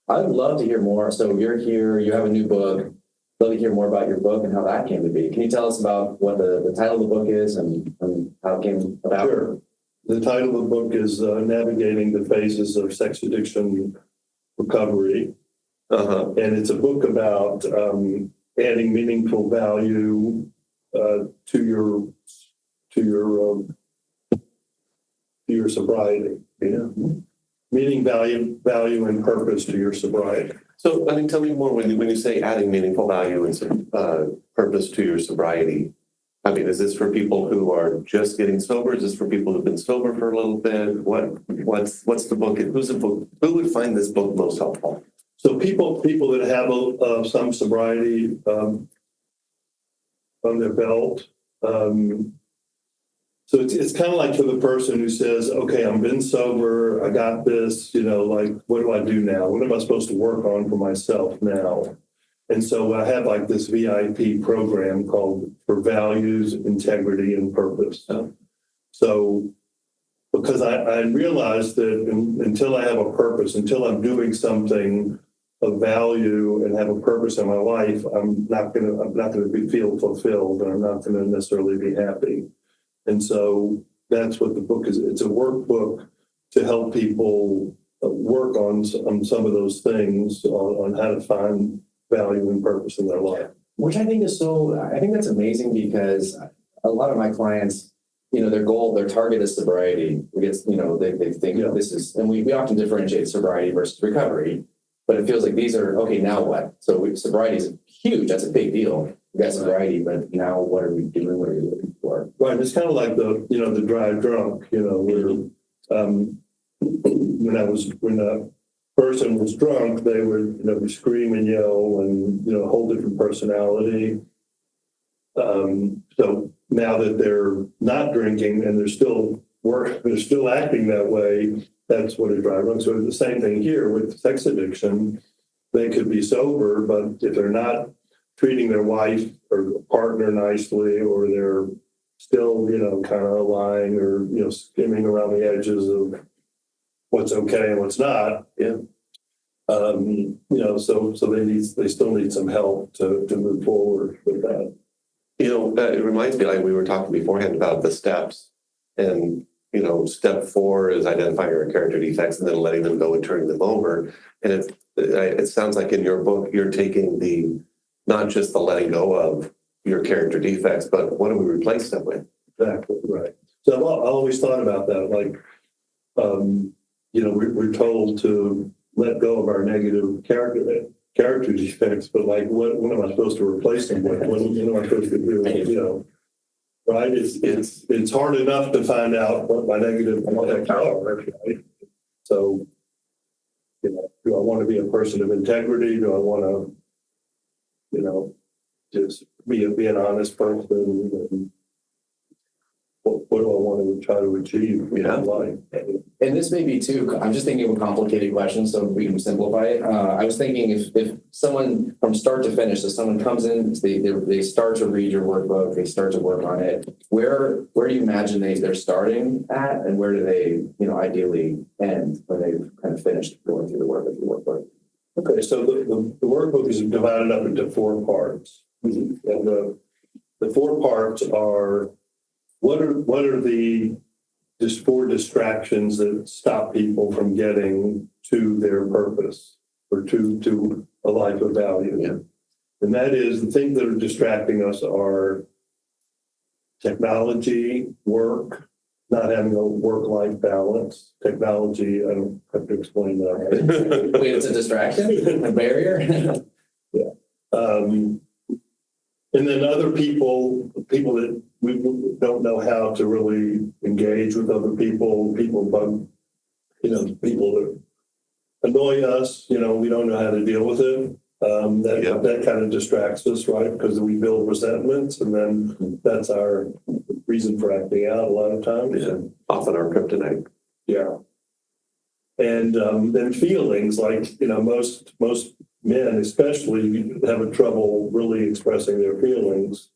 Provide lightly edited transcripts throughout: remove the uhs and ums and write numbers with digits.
I'd love to hear more. So you're here, you have a new book. Love to hear more about your book and how that came to be. Can you tell us about what the title of the book is and how it came about? Sure. The title of the book is Navigating the Phases of Sex Addiction Recovery. And it's a book about adding meaningful value to your sobriety. Yeah. Meaning, value, and purpose to your sobriety. So, I mean, tell me more when you say adding meaningful value and purpose to your sobriety. I mean, is this for people who are just getting sober? Is this for people who've been sober for a little bit? What's the book? Who's the book? Who would find this book most helpful? So people that have some sobriety on their belt. So it's kind of like for the person who says, okay, I've been sober, I got this, like, what do I do now? What am I supposed to work on for myself now? And so I have like this VIP program called For Values, Integrity, and Purpose. So because I realized that until I have a purpose, until I'm doing something of value and have a purpose in my life, I'm not gonna feel fulfilled, and I'm not gonna necessarily be happy. And so that's what the book is. It's a workbook to help people work on some of those things, on how to find value and purpose in their life. Which I think that's amazing, because a lot of my clients, their target is sobriety. They think this is, and we often differentiate sobriety versus recovery, but it feels like these are, okay, now what? So sobriety is huge. That's a big deal. We got sobriety, but now what are we doing? What are we looking for? Right. It's kind of like the drive drunk, where when a person was drunk, they would scream and yell and a whole different personality. So now that they're not drinking and they're still acting that way, that's what a drive drunk. So the same thing here with sex addiction. They could be sober, but if they're not treating their wife or partner nicely, or they're still, kind of lying or, skimming around the edges of what's okay and what's not. Yeah. So they still need some help to move forward with that. It reminds me, like we were talking beforehand about the steps, and step 4 is identifying your character defects and then letting them go and turning them over. And it sounds like in your book you're taking not just the letting go of your character defects, but what do we replace them with? Exactly right. So I always thought about that, like, we're told to let go of our negative character defects, but like, what am I supposed to replace them with? What am I supposed to do? Right? It's hard enough to find out what my negative defects are. Right? So, do I want to be a person of integrity? Do I want to, just be an honest person? And what do I want to try to achieve in life? And this may be too, I'm just thinking of a complicated question, so we can simplify it. I was thinking if someone from start to finish, so someone comes in, they start to read your workbook, they start to work on it, where do you imagine they're starting at, and where do they, ideally end when they've kind of finished going through the work of the workbook? Okay, so the workbook is divided up into 4 parts. And the 4 parts are, what are the 4 distractions that stop people from getting to their purpose or to a life of value? Yeah. And that is, the things that are distracting us are technology, work, not having a work-life balance. Technology, I don't have to explain that. Right? Wait, it's a distraction? A barrier? Yeah. And then other people that we don't know how to really engage with other people that annoy us, we don't know how to deal with it. That kind of distracts us, right? Because we build resentments, and then that's our reason for acting out a lot of times. Yeah. Often our kryptonite. Yeah. And then feelings, like, most men especially have a trouble really expressing their feelings.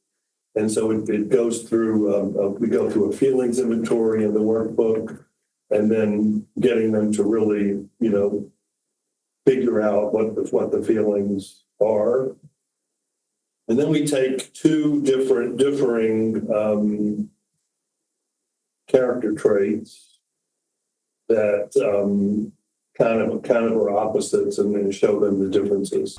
And so it goes through, we go through a feelings inventory in the workbook, and then getting them to really, figure out what the feelings are. And then we take two differing character traits that kind of are opposites and then show them the differences.